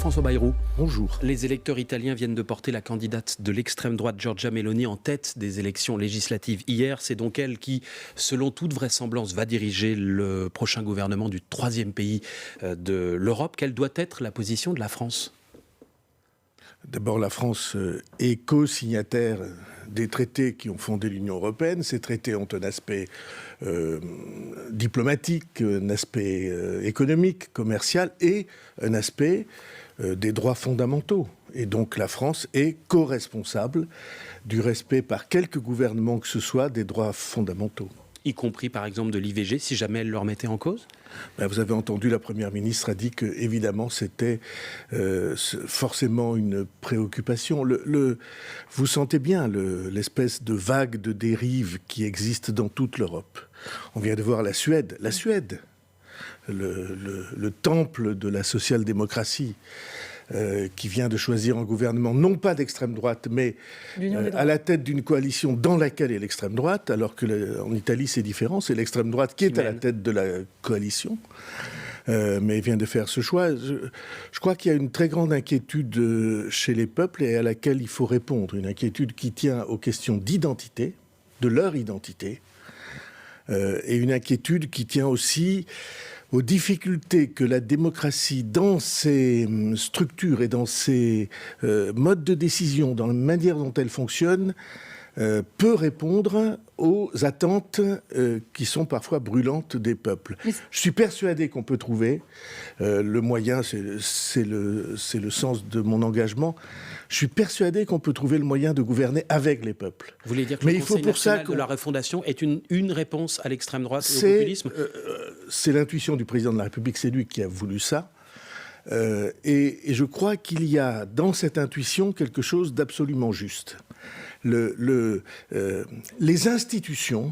François Bayrou. Bonjour. Les électeurs italiens viennent de porter la candidate de l'extrême droite Giorgia Meloni en tête des élections législatives hier. C'est donc elle qui, selon toute vraisemblance, va diriger le prochain gouvernement du troisième pays de l'Europe. Quelle doit être la position de la France ? D'abord, la France est co-signataire des traités qui ont fondé l'Union européenne. Ces traités ont un aspect diplomatique, un aspect économique, commercial et un aspect des droits fondamentaux. Et donc la France est co-responsable du respect par quelque gouvernement que ce soit des droits fondamentaux. Y compris par exemple de l'IVG, si jamais elle le remettait en cause ? Vous avez entendu, la Première ministre a dit que, évidemment, c'était forcément une préoccupation. Vous sentez bien l'espèce de vague de dérive qui existe dans toute l'Europe. On vient de voir la Suède. La Suède, le temple de la social-démocratie, qui vient de choisir un gouvernement, non pas d'extrême droite, mais à la tête d'une coalition dans laquelle est l'extrême droite, alors qu'en Italie c'est différent, c'est l'extrême droite qui est à la tête de la coalition, mais vient de faire ce choix. Je crois qu'il y a une très grande inquiétude chez les peuples et à laquelle il faut répondre, une inquiétude qui tient aux questions d'identité, de leur identité, et une inquiétude qui tient aussi aux difficultés que la démocratie, dans ses structures et dans ses modes de décision, dans la manière dont elle fonctionne, peut répondre aux attentes qui sont parfois brûlantes des peuples. Je suis persuadé qu'on peut trouver le moyen, c'est le sens de mon engagement, je suis persuadé qu'on peut trouver le moyen de gouverner avec les peuples. Vous voulez dire que le Conseil national de la refondation est une réponse à l'extrême droite et au populisme ? C'est l'intuition du président de la République, c'est lui qui a voulu ça. Et je crois qu'il y a dans cette intuition quelque chose d'absolument juste. Les institutions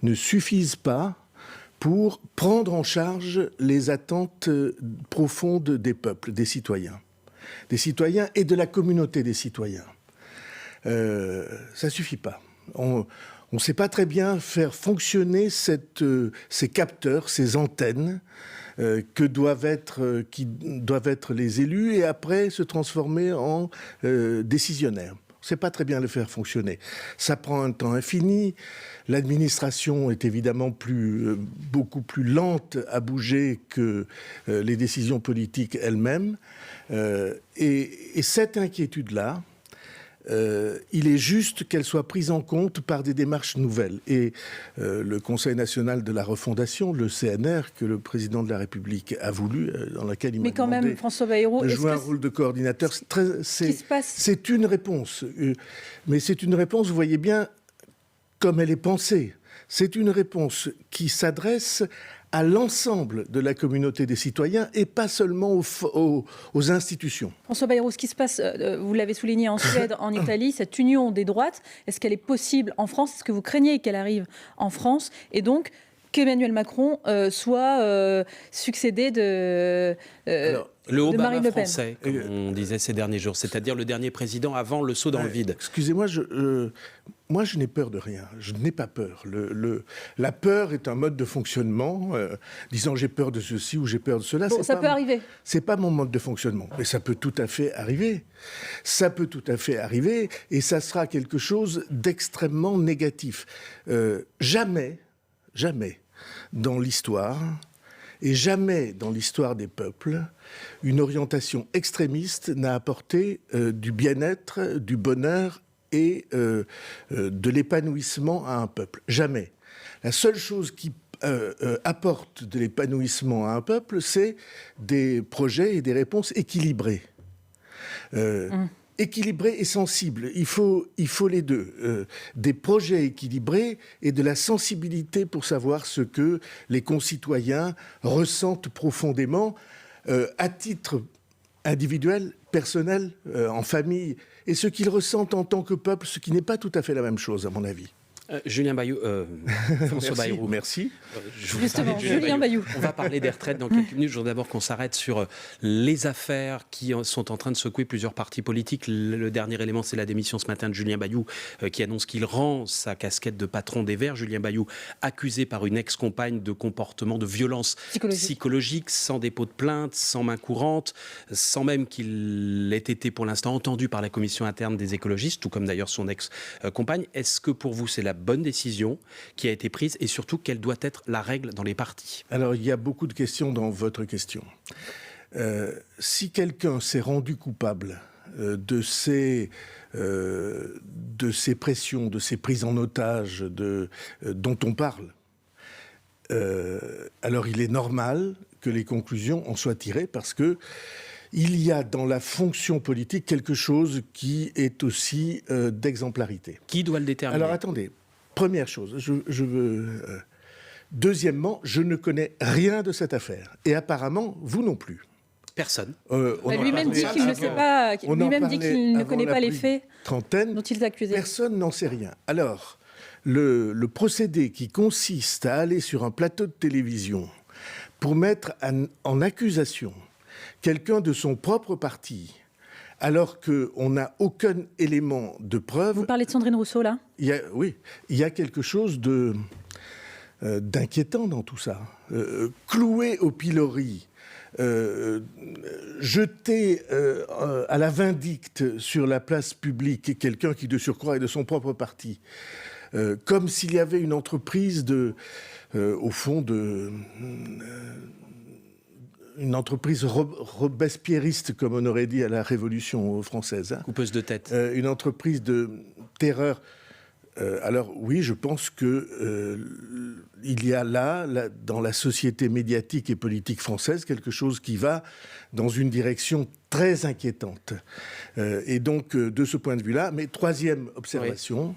ne suffisent pas pour prendre en charge les attentes profondes des peuples, des citoyens et de la communauté des citoyens. Ça ne suffit pas. On ne sait pas très bien faire fonctionner ces capteurs, ces antennes qui doivent être les élus et après se transformer en décisionnaires. On ne sait pas très bien le faire fonctionner. Ça prend un temps infini. L'administration est évidemment beaucoup plus lente à bouger que les décisions politiques elles-mêmes. Et cette inquiétude-là, il est juste qu'elle soit prise en compte par des démarches nouvelles. Et le Conseil national de la refondation, le CNR, que le président de la République a voulu, dans laquelle il m'a demandé même, François Bayrou, de jouer un rôle de coordinateur, c'est une réponse. Mais c'est une réponse, vous voyez bien, comme elle est pensée. C'est une réponse qui s'adresse à l'ensemble de la communauté des citoyens et pas seulement aux institutions. François Bayrou, ce qui se passe, vous l'avez souligné en Suède, en Italie, cette union des droites, est-ce qu'elle est possible en France ? Est-ce que vous craignez qu'elle arrive en France ? Et donc, qu'Emmanuel Macron soit succédé de Obama Marine Le Pen. français, comme on disait ces derniers jours, c'est-à-dire le dernier président avant le saut dans le vide. Excusez-moi, moi je n'ai peur de rien, je n'ai pas peur. La peur est un mode de fonctionnement, disant j'ai peur de ceci ou j'ai peur de cela. Bon, ça peut arriver. C'est pas mon mode de fonctionnement, mais ça peut tout à fait arriver. Ça peut tout à fait arriver et ça sera quelque chose d'extrêmement négatif. Jamais dans l'histoire, et jamais dans l'histoire des peuples, une orientation extrémiste n'a apporté du bien-être, du bonheur et de l'épanouissement à un peuple. Jamais. La seule chose qui apporte de l'épanouissement à un peuple, c'est des projets et des réponses équilibrées. Équilibré et sensible, il faut les deux. Des projets équilibrés et de la sensibilité pour savoir ce que les concitoyens ressentent profondément à titre individuel, personnel, en famille, et ce qu'ils ressentent en tant que peuple, ce qui n'est pas tout à fait la même chose à mon avis. Julien Bayou, François Bayrou. Merci. Justement, Julien Bayou. On va parler des retraites dans quelques minutes. Je voudrais d'abord qu'on s'arrête sur les affaires qui sont en train de secouer plusieurs partis politiques. Le dernier élément, c'est la démission ce matin de Julien Bayou, qui annonce qu'il rend sa casquette de patron des Verts. Julien Bayou, accusé par une ex-compagne de comportement de violence psychologique, sans dépôt de plainte, sans main courante, sans même qu'il ait été pour l'instant entendu par la commission interne des écologistes, tout comme d'ailleurs son ex-compagne. Est-ce que pour vous, c'est la bonne décision qui a été prise et surtout quelle doit être la règle dans les partis? Alors, il y a beaucoup de questions dans votre question. Si quelqu'un s'est rendu coupable de ces pressions, de ces prises en otage dont on parle, alors il est normal que les conclusions en soient tirées parce que il y a dans la fonction politique quelque chose qui est aussi d'exemplarité. Qui doit le déterminer? Alors attendez, première chose, je veux... Deuxièmement, je ne connais rien de cette affaire. Et apparemment, vous non plus. Personne. Lui-même dit qu'il ne sait pas, lui-même dit qu'il ne connaît pas les faits dont il est accusé. Personne n'en sait rien. Alors, le procédé qui consiste à aller sur un plateau de télévision pour mettre en accusation quelqu'un de son propre parti, alors qu'on n'a aucun élément de preuve... Vous parlez de Sandrine Rousseau, là ? Oui, il y a quelque chose d'inquiétant dans tout ça. Cloué au pilori, jeter à la vindicte sur la place publique quelqu'un qui, de surcroît, est de son propre parti, comme s'il y avait une entreprise au fond, une entreprise robespierriste, comme on aurait dit à la Révolution française. Coupeuse de tête. Une entreprise de terreur. Alors oui, je pense que il y a là, dans la société médiatique et politique française, quelque chose qui va dans une direction très inquiétante. Et donc, de ce point de vue-là, mais troisième observation,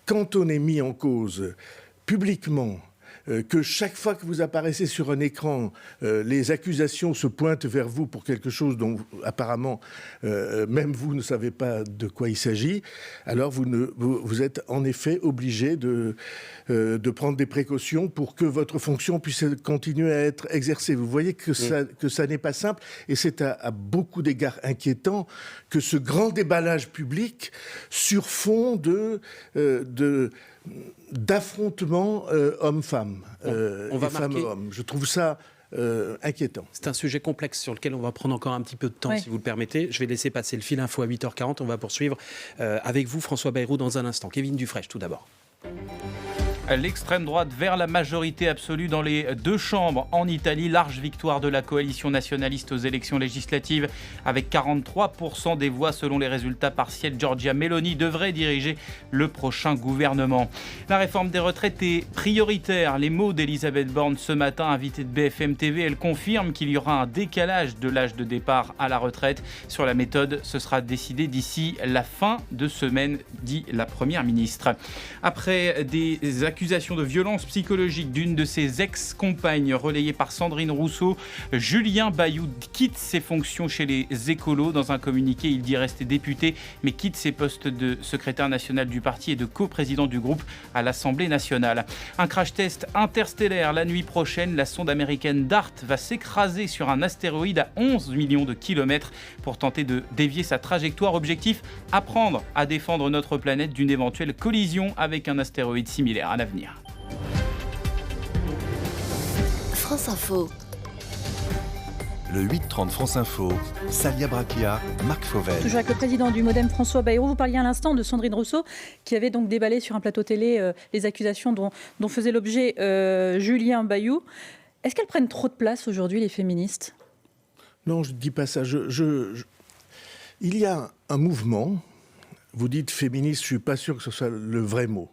quand on est mis en cause publiquement, que chaque fois que vous apparaissez sur un écran, les accusations se pointent vers vous pour quelque chose dont apparemment même vous ne savez pas de quoi il s'agit, alors vous êtes en effet obligé de prendre des précautions pour que votre fonction puisse continuer à être exercée. Vous voyez que ça n'est pas simple et c'est à beaucoup d'égards inquiétant que ce grand déballage public sur fond d'affrontements hommes-femmes et femmes-hommes. Je trouve ça inquiétant. C'est un sujet complexe sur lequel on va prendre encore un petit peu de temps, si vous le permettez. Je vais laisser passer le fil info à 8h40. On va poursuivre avec vous, François Bayrou, dans un instant. Kevin Dufraîche, tout d'abord. L'extrême droite vers la majorité absolue dans les deux chambres en Italie. Large victoire de la coalition nationaliste aux élections législatives avec 43% des voix selon les résultats partiels. Giorgia Meloni devrait diriger le prochain gouvernement. La réforme des retraites est prioritaire. Les mots d'Elisabeth Borne ce matin, invitée de BFM TV, elle confirme qu'il y aura un décalage de l'âge de départ à la retraite. Sur la méthode, ce sera décidé d'ici la fin de semaine, dit la Première ministre. Après des accusations de violence psychologique d'une de ses ex-compagnes relayée par Sandrine Rousseau, Julien Bayou quitte ses fonctions chez les écolos. Dans un communiqué, il dit rester député, mais quitte ses postes de secrétaire national du parti et de coprésident du groupe à l'Assemblée nationale. Un crash test interstellaire la nuit prochaine. La sonde américaine DART va s'écraser sur un astéroïde à 11 millions de kilomètres pour tenter de dévier sa trajectoire. Objectif, apprendre à défendre notre planète d'une éventuelle collision avec un astéroïde similaire à l'avenir. France Info. Le 8-30 France Info, Salia Brakia, Marc Fauvel. Toujours avec le président du Modem, François Bayrou. Vous parliez à l'instant de Sandrine Rousseau, qui avait donc déballé sur un plateau télé les accusations dont faisait l'objet Julien Bayou. Est-ce qu'elles prennent trop de place aujourd'hui, les féministes ? Non, je ne dis pas ça. Il y a un mouvement, vous dites féministe, je ne suis pas sûr que ce soit le vrai mot.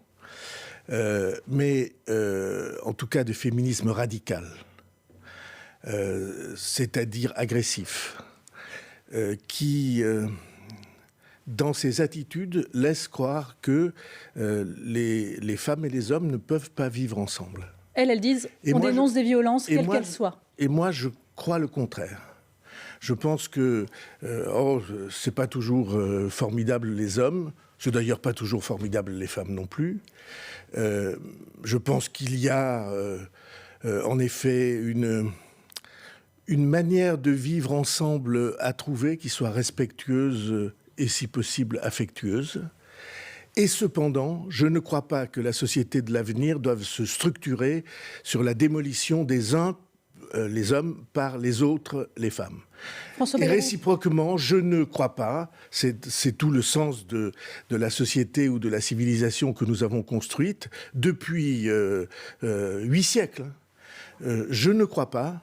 Mais en tout cas de féminisme radical, c'est-à-dire agressif, qui, dans ses attitudes, laisse croire que les femmes et les hommes ne peuvent pas vivre ensemble. Elles disent on dénonce des violences, quelles qu'elles soient. Et moi, je crois le contraire. Je pense que c'est pas toujours formidable les hommes. C'est d'ailleurs pas toujours formidable, les femmes non plus. Je pense qu'il y a en effet une manière de vivre ensemble à trouver qui soit respectueuse et si possible affectueuse. Et cependant, je ne crois pas que la société de l'avenir doive se structurer sur la démolition des uns, les hommes, par les autres, les femmes. Et réciproquement, je ne crois pas, c'est tout le sens de la société ou de la civilisation que nous avons construite depuis 8 siècles. Je ne crois pas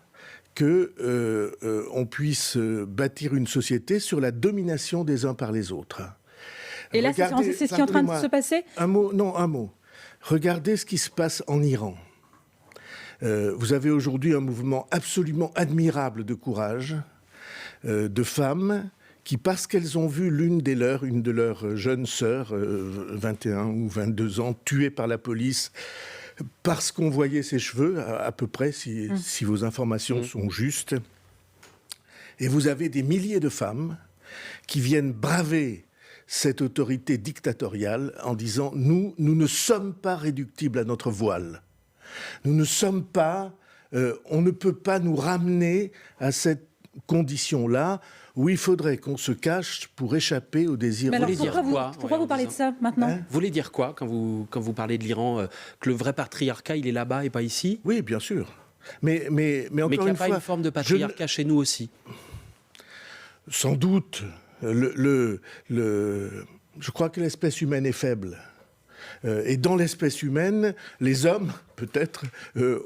qu'on puisse bâtir une société sur la domination des uns par les autres. Et là, c'est ce qui est en train de se passer ? Un mot. Regardez ce qui se passe en Iran. Vous avez aujourd'hui un mouvement absolument admirable de courage, de femmes qui, parce qu'elles ont vu une de leurs jeunes sœurs, 21 ou 22 ans, tuée par la police, parce qu'on voyait ses cheveux, à peu près, si vos informations sont justes. Et vous avez des milliers de femmes qui viennent braver cette autorité dictatoriale en disant « nous ne sommes pas réductibles à notre voile. Nous ne sommes pas... on ne peut pas nous ramener à cette condition-là où il faudrait qu'on se cache pour échapper au désir de l'autre. » Pourquoi vous parlez de ça maintenant ? Vous voulez dire quoi quand vous parlez de l'Iran, que le vrai patriarcat, il est là-bas et pas ici ? Oui, bien sûr. Mais encore une fois... Mais qu'il n'y a pas une forme de patriarcat chez nous aussi ? Sans doute. Je crois que l'espèce humaine est faible. Et dans l'espèce humaine, les hommes, peut-être,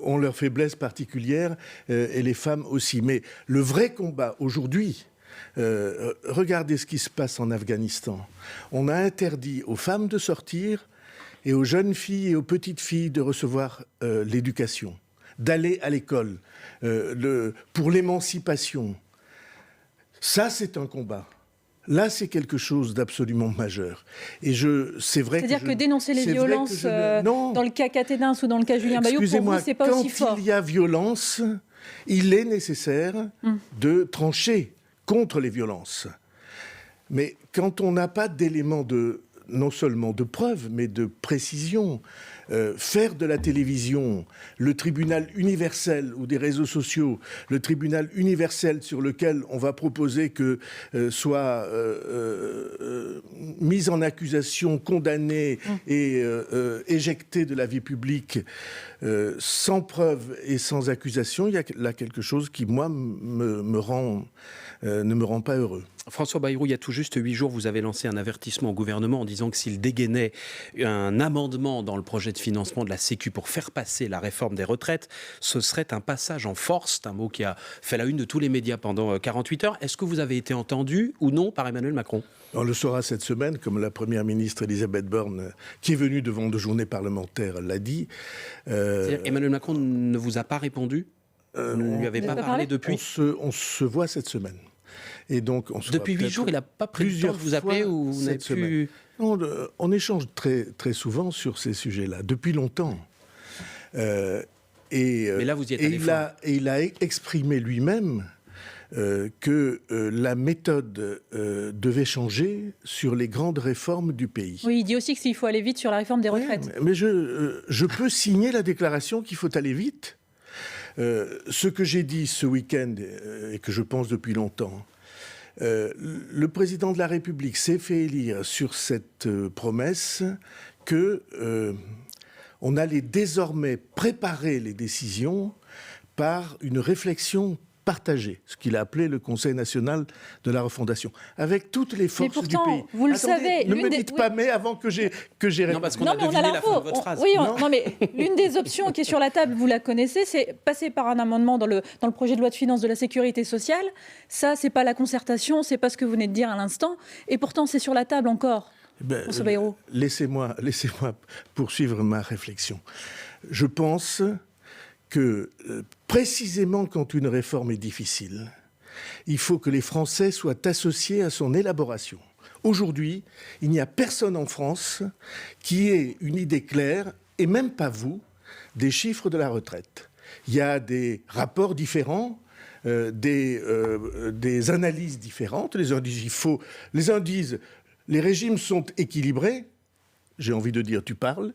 ont leur faiblesse particulière, et les femmes aussi. Mais le vrai combat, aujourd'hui, regardez ce qui se passe en Afghanistan. On a interdit aux femmes de sortir et aux jeunes filles et aux petites filles de recevoir l'éducation, d'aller à l'école, pour l'émancipation. Ça, c'est un combat. Là, c'est quelque chose d'absolument majeur. Et c'est vrai. C'est-à-dire que dénoncer les violences dans le cas Catédin ou dans le cas Julien Bayou, pour vous, c'est pas aussi fort. Quand il y a violence, il est nécessaire de trancher contre les violences. Mais quand on n'a pas d'éléments non seulement de preuve, mais de précision, faire de la télévision le tribunal universel ou des réseaux sociaux, le tribunal universel sur lequel on va proposer que soit mis en accusation, condamné et éjecté de la vie publique sans preuve et sans accusation, il y a là quelque chose qui, moi, ne me rend pas heureux. François Bayrou, il y a tout juste 8 jours, vous avez lancé un avertissement au gouvernement en disant que s'il dégainait un amendement dans le projet de financement de la Sécu pour faire passer la réforme des retraites, ce serait un passage en force. C'est un mot qui a fait la une de tous les médias pendant 48 heures. Est-ce que vous avez été entendu ou non par Emmanuel Macron ? On le saura cette semaine, comme la première ministre Elisabeth Borne, qui est venue devant 2 journées parlementaires, l'a dit. C'est-à-dire Emmanuel Macron ne vous a pas répondu ? Vous ne lui avez pas parlé depuis ? On se voit cette semaine. Et donc, depuis 8 jours, il n'a pas pris le temps de vous appeler ou vous n'avez plus... Non, on échange très, très souvent sur ces sujets-là, depuis longtemps. Mais là, vous y êtes allé fort. Et il a exprimé lui-même que la méthode devait changer sur les grandes réformes du pays. Oui, il dit aussi qu'il faut aller vite sur la réforme des retraites. Mais je peux signer la déclaration qu'il faut aller vite. Ce que j'ai dit ce week-end, et que je pense depuis longtemps, le président de la République s'est fait élire sur cette promesse que on allait désormais préparer les décisions par une réflexion partagée, ce qu'il a appelé le Conseil national de la refondation, avec toutes les forces du pays. Mais pourtant, vous le savez... Ne me dites pas mais avant que j'ai répondu. Non, parce qu'on a deviné la fin de votre phrase. Oui, non, mais l'une des options qui est sur la table, vous la connaissez, c'est passer par un amendement dans le projet de loi de finances de la sécurité sociale. Ça, c'est pas la concertation, c'est pas ce que vous venez de dire à l'instant. Et pourtant, c'est sur la table encore. François Bayrou. Laissez-moi poursuivre ma réflexion. Je pense que précisément quand une réforme est difficile, il faut que les Français soient associés à son élaboration. Aujourd'hui, il n'y a personne en France qui ait une idée claire, et même pas vous, des chiffres de la retraite. Il y a des rapports différents, des analyses différentes. Les uns disent les régimes sont équilibrés, j'ai envie de dire tu parles,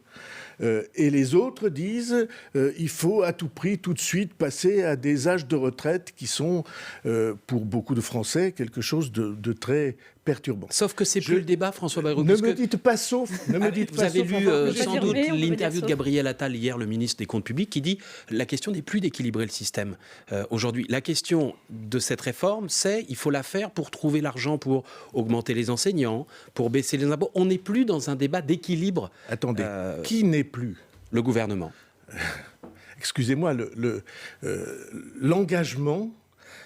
et les autres disent il faut à tout prix, tout de suite, passer à des âges de retraite qui sont, pour beaucoup de Français, quelque chose de très perturbant. Sauf que c'est plus le débat, François Bayrou. Ne me dites pas sauf. Ne me dites Vous pas avez sauf, lu enfin, sans dire doute mais, on peut dire l'interview de sauf. Gabriel Attal hier, le ministre des Comptes publics, qui dit la question n'est plus d'équilibrer le système aujourd'hui. La question de cette réforme, c'est il faut la faire pour trouver l'argent pour augmenter les enseignants, pour baisser les impôts. On n'est plus dans un débat d'équilibre. Attendez, qui n'est plus? Le gouvernement. Excusez-moi, l'engagement,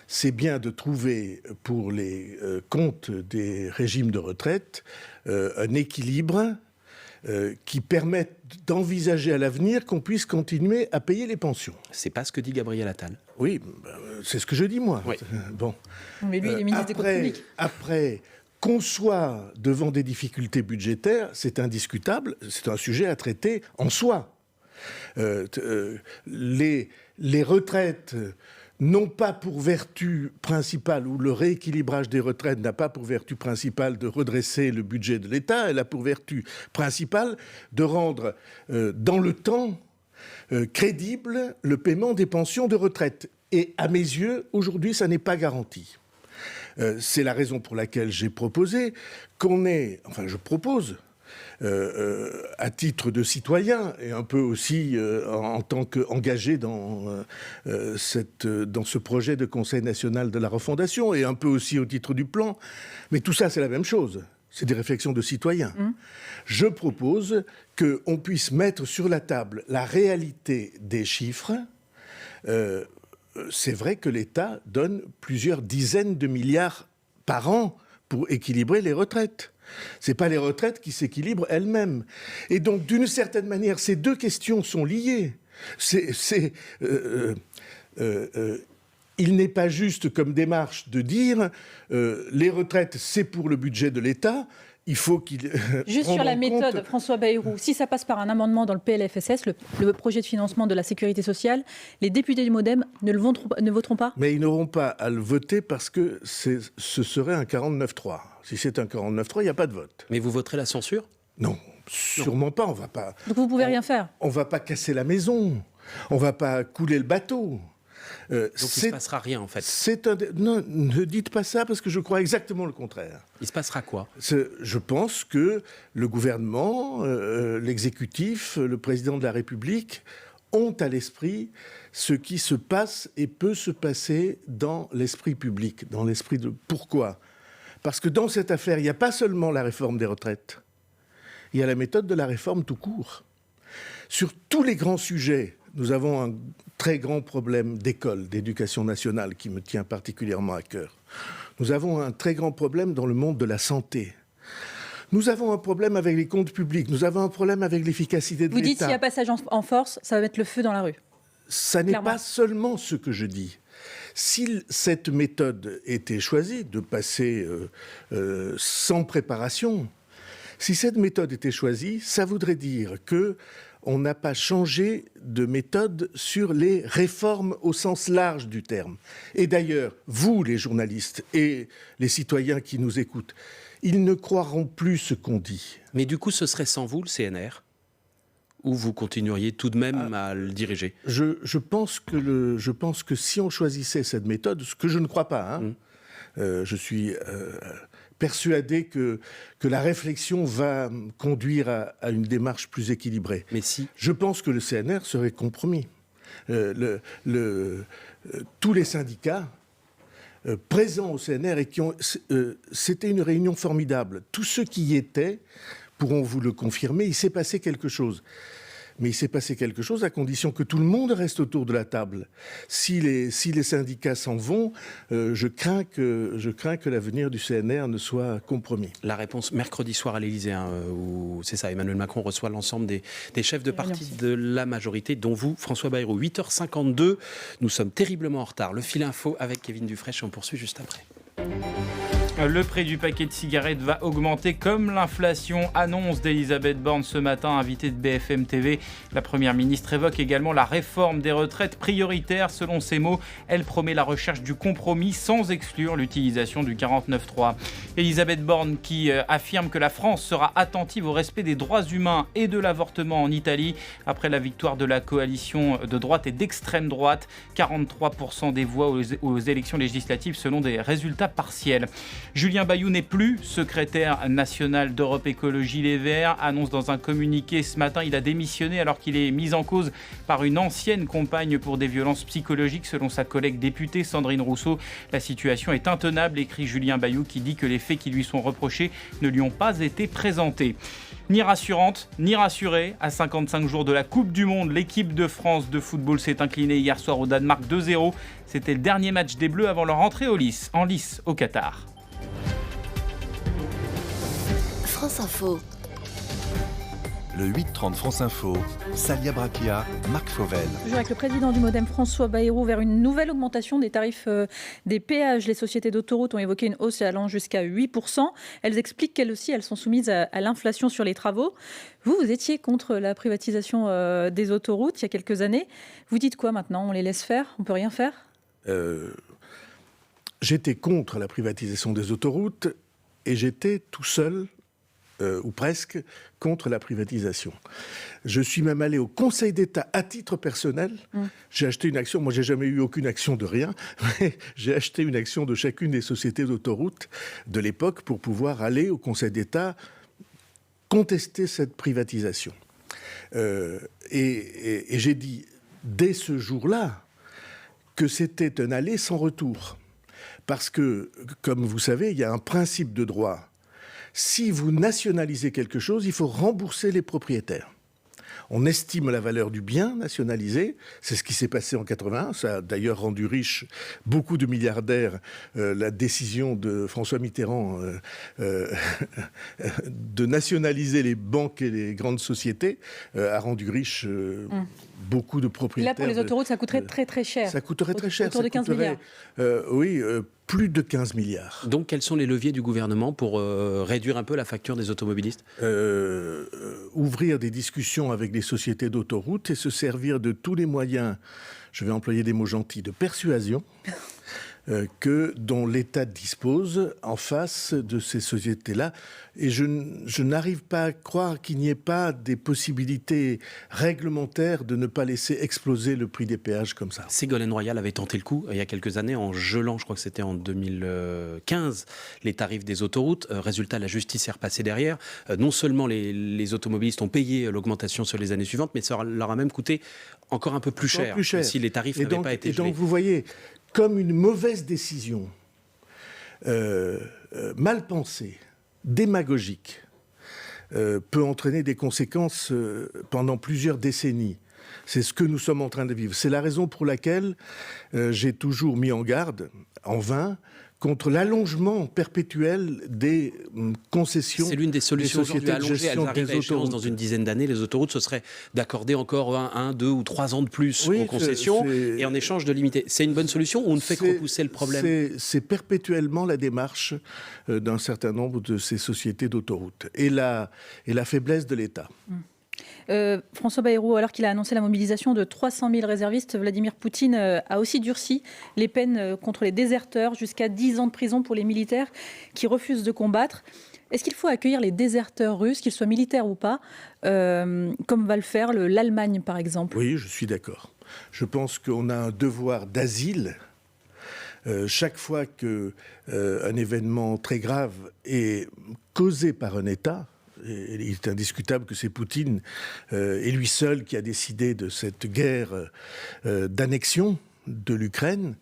c'est bien de trouver pour les comptes des régimes de retraite un équilibre qui permette d'envisager à l'avenir qu'on puisse continuer à payer les pensions. C'est pas ce que dit Gabriel Attal. Oui, c'est ce que je dis moi. Oui. Bon. Mais lui, il est ministre des Comptes publics. Après, qu'on soit devant des difficultés budgétaires, c'est indiscutable, c'est un sujet à traiter en soi. Les retraites n'ont pas pour vertu principale, ou le rééquilibrage des retraites n'a pas pour vertu principale de redresser le budget de l'État, elle a pour vertu principale de rendre dans le temps crédible le paiement des pensions de retraite. Et à mes yeux, aujourd'hui, ça n'est pas garanti. C'est la raison pour laquelle j'ai proposé je propose, à titre de citoyen et un peu aussi en tant qu'engagé dans ce projet de Conseil national de la refondation et un peu aussi au titre du plan. Mais tout ça, c'est la même chose. C'est des réflexions de citoyens. Je propose qu'on puisse mettre sur la table la réalité des chiffres. C'est vrai que l'État donne plusieurs dizaines de milliards par an pour équilibrer les retraites. Ce n'est pas les retraites qui s'équilibrent elles-mêmes. Et donc, d'une certaine manière, ces deux questions sont liées. Il n'est pas juste comme démarche de dire les retraites, c'est pour le budget de l'État. Il faut qu'il... Juste sur la méthode, François Bayrou, si ça passe par un amendement dans le PLFSS, le projet de financement de la sécurité sociale, les députés du MoDem ne voteront pas ? Mais ils n'auront pas à le voter parce que ce serait un 49-3. Si c'est un 49-3, il n'y a pas de vote. Mais vous voterez la censure ? Non, sûrement pas. On va pas. Donc vous ne pouvez rien faire ? On ne va pas casser la maison. On ne va pas couler le bateau. Donc il ne se passera rien en fait. Non, ne dites pas ça parce que je crois exactement le contraire. Il se passera quoi ? Je pense que le gouvernement, l'exécutif, le président de la République ont à l'esprit ce qui se passe et peut se passer dans l'esprit public, dans l'esprit de... Pourquoi ? Parce que dans cette affaire, il n'y a pas seulement la réforme des retraites, il y a la méthode de la réforme tout court. Sur tous les grands sujets, nous avons un très grand problème d'école, d'éducation nationale qui me tient particulièrement à cœur. Nous avons un très grand problème dans le monde de la santé. Nous avons un problème avec les comptes publics. Nous avons un problème avec l'efficacité de l'État. Vous dites s'il y a passage en force, ça va mettre le feu dans la rue. Ça n'est pas seulement ce que je dis. Si cette méthode était choisie, de passer sans préparation, si cette méthode était choisie, ça voudrait dire qu'on n'a pas changé de méthode sur les réformes au sens large du terme. Et d'ailleurs, vous, les journalistes et les citoyens qui nous écoutent, ils ne croiront plus ce qu'on dit. Mais du coup, ce serait sans vous, le CNR ? Ou vous continueriez tout de même à le diriger ? Je pense que si on choisissait cette méthode, ce que je ne crois pas, je suis persuadé que la réflexion va conduire à une démarche plus équilibrée. Mais si. Je pense que le CNR serait compromis. Tous les syndicats présents au CNR et c'était une réunion formidable. Tous ceux qui y étaient pourront vous le confirmer, il s'est passé quelque chose. Mais il s'est passé quelque chose à condition que tout le monde reste autour de la table. Si les syndicats s'en vont, je crains que l'avenir du CNR ne soit compromis. La réponse mercredi soir à l'Élysée, où c'est ça, Emmanuel Macron reçoit l'ensemble des chefs de parti de la majorité, dont vous, François Bayrou. 8h52, nous sommes terriblement en retard. Le fil info avec Kevin Dufresne, on poursuit juste après. Le prix du paquet de cigarettes va augmenter comme l'inflation, annonce d'Elisabeth Borne ce matin, invitée de BFM TV. La Première ministre évoque également la réforme des retraites prioritaire. Selon ses mots, elle promet la recherche du compromis sans exclure l'utilisation du 49.3. Elisabeth Borne qui affirme que la France sera attentive au respect des droits humains et de l'avortement en Italie. Après la victoire de la coalition de droite et d'extrême droite, 43% des voix aux élections législatives selon des résultats partiels. Julien Bayou n'est plus secrétaire national d'Europe Écologie Les Verts, annonce dans un communiqué ce matin. Il a démissionné alors qu'il est mis en cause par une ancienne compagne pour des violences psychologiques. Selon sa collègue députée Sandrine Rousseau, la situation est intenable, écrit Julien Bayou, qui dit que les faits qui lui sont reprochés ne lui ont pas été présentés. Ni rassurante, ni rassurée, à 55 jours de la Coupe du Monde, l'équipe de France de football s'est inclinée hier soir au Danemark 2-0. C'était le dernier match des Bleus avant leur entrée en lice au Qatar. France Info. Le 8-30 France Info, Salia Braquia, Marc Fauvel. Toujours avec le président du Modem, François Bayrou, vers une nouvelle augmentation des tarifs des péages. Les sociétés d'autoroutes ont évoqué une hausse allant jusqu'à 8%. Elles expliquent qu'elles aussi, elles sont soumises à l'inflation sur les travaux. Vous étiez contre la privatisation des autoroutes il y a quelques années. Vous dites quoi maintenant ? On les laisse faire ? On ne peut rien faire ? J'étais contre la privatisation des autoroutes et j'étais tout seul, ou presque, contre la privatisation. Je suis même allé au Conseil d'État à titre personnel. J'ai acheté une action. Moi, j'ai jamais eu aucune action de rien, mais j'ai acheté une action de chacune des sociétés d'autoroutes de l'époque pour pouvoir aller au Conseil d'État contester cette privatisation. Et j'ai dit, dès ce jour-là, que c'était un aller sans retour. Parce que, comme vous savez, il y a un principe de droit. Si vous nationalisez quelque chose, il faut rembourser les propriétaires. On estime la valeur du bien nationalisé. C'est ce qui s'est passé en 81. Ça a d'ailleurs rendu riche beaucoup de milliardaires. La décision de François Mitterrand de nationaliser les banques et les grandes sociétés a rendu riche beaucoup de propriétaires. Là, pour les autoroutes, ça coûterait très très cher. Ça coûterait très cher. Autour de 15 milliards. Oui, plus de 15 milliards. Donc, quels sont les leviers du gouvernement pour réduire un peu la facture des automobilistes ? Ouvrir des discussions avec les sociétés d'autoroutes et se servir de tous les moyens, je vais employer des mots gentils, de persuasion, dont l'État dispose en face de ces sociétés-là. Et je n'arrive pas à croire qu'il n'y ait pas des possibilités réglementaires de ne pas laisser exploser le prix des péages comme ça. Ségolène Royal avait tenté le coup il y a quelques années en gelant, je crois que c'était en 2015, les tarifs des autoroutes. Résultat, la justice est repassée derrière. Non seulement les automobilistes ont payé l'augmentation sur les années suivantes, mais ça leur a même coûté encore un peu plus cher si les tarifs n'avaient pas été gelés. Et donc vous voyez, comme une mauvaise décision, mal pensée, démagogique, peut entraîner des conséquences pendant plusieurs décennies. C'est ce que nous sommes en train de vivre. C'est la raison pour laquelle j'ai toujours mis en garde, en vain, contre l'allongement perpétuel des concessions. C'est l'une des solutions aujourd'hui allongées. Elles arrivent à échéance dans une dizaine d'années. Les autoroutes, ce serait d'accorder encore 1, 2 ou 3 ans de plus aux concessions et en échange de limiter. C'est une bonne solution ou on ne fait que repousser le problème ? C'est perpétuellement la démarche d'un certain nombre de ces sociétés d'autoroutes et la faiblesse de l'État. François Bayrou, alors qu'il a annoncé la mobilisation de 300 000 réservistes, Vladimir Poutine a aussi durci les peines contre les déserteurs, jusqu'à 10 ans de prison pour les militaires qui refusent de combattre. Est-ce qu'il faut accueillir les déserteurs russes, qu'ils soient militaires ou pas, comme va le faire l'Allemagne, par exemple ? Oui, je suis d'accord. Je pense qu'on a un devoir d'asile. Chaque fois qu'un événement très grave est causé par un État, et il est indiscutable que c'est Poutine et lui seul qui a décidé de cette guerre d'annexion de l'Ukraine,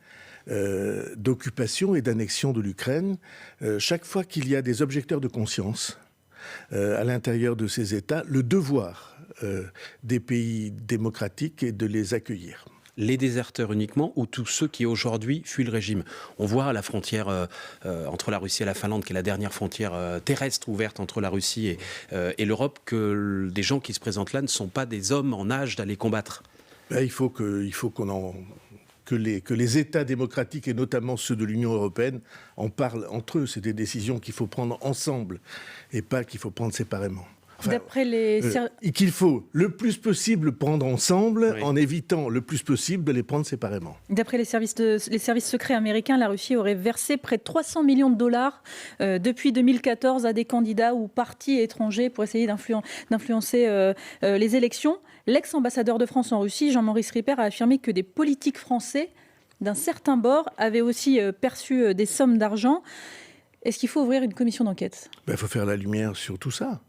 d'occupation et d'annexion de l'Ukraine. Chaque fois qu'il y a des objecteurs de conscience à l'intérieur de ces États, le devoir des pays démocratiques est de les accueillir. Les déserteurs uniquement ou tous ceux qui aujourd'hui fuient le régime ? On voit à la frontière entre la Russie et la Finlande, qui est la dernière frontière terrestre ouverte entre la Russie et l'Europe, que des gens qui se présentent là ne sont pas des hommes en âge d'aller combattre. Il faut qu'on que les États démocratiques, et notamment ceux de l'Union européenne, en parlent entre eux. C'est des décisions qu'il faut prendre ensemble et pas qu'il faut prendre séparément. Enfin, qu'il faut le plus possible prendre ensemble, en évitant le plus possible de les prendre séparément. D'après les services secrets américains, la Russie aurait versé près de 300 millions de dollars depuis 2014 à des candidats ou partis étrangers pour essayer d'influencer les élections. L'ex-ambassadeur de France en Russie, Jean-Maurice Ripert, a affirmé que des politiques français d'un certain bord avaient aussi perçu des sommes d'argent. Est-ce qu'il faut ouvrir une commission d'enquête ? Il faut faire la lumière sur tout ça.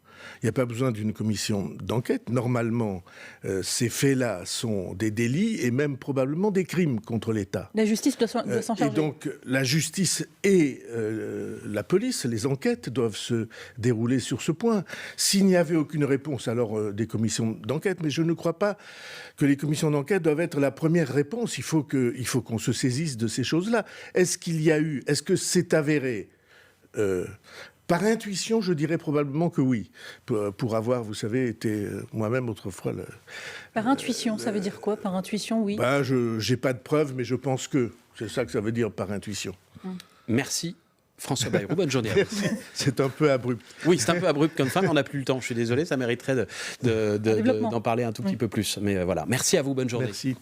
Il n'y a pas besoin d'une commission d'enquête. Normalement, ces faits-là sont des délits et même probablement des crimes contre l'État. La justice doit s'en charger. Et donc, la justice et la police, les enquêtes doivent se dérouler sur ce point. S'il n'y avait aucune réponse, alors des commissions d'enquête. Mais je ne crois pas que les commissions d'enquête doivent être la première réponse. Il faut qu'on se saisisse de ces choses-là. Est-ce que c'est avéré par intuition, je dirais probablement que oui. Pour avoir, vous savez, été moi-même autrefois... Par intuition, ça veut dire quoi, par intuition, oui? Je n'ai pas de preuves, mais je pense que c'est ça que ça veut dire par intuition. Merci. François Bayrou, bonne journée à vous. C'est un peu abrupt. Oui, c'est un peu abrupt comme ça, mais on n'a plus le temps. Je suis désolé, ça mériterait d'en parler un tout petit peu plus. Mais voilà, merci à vous, bonne journée. Merci.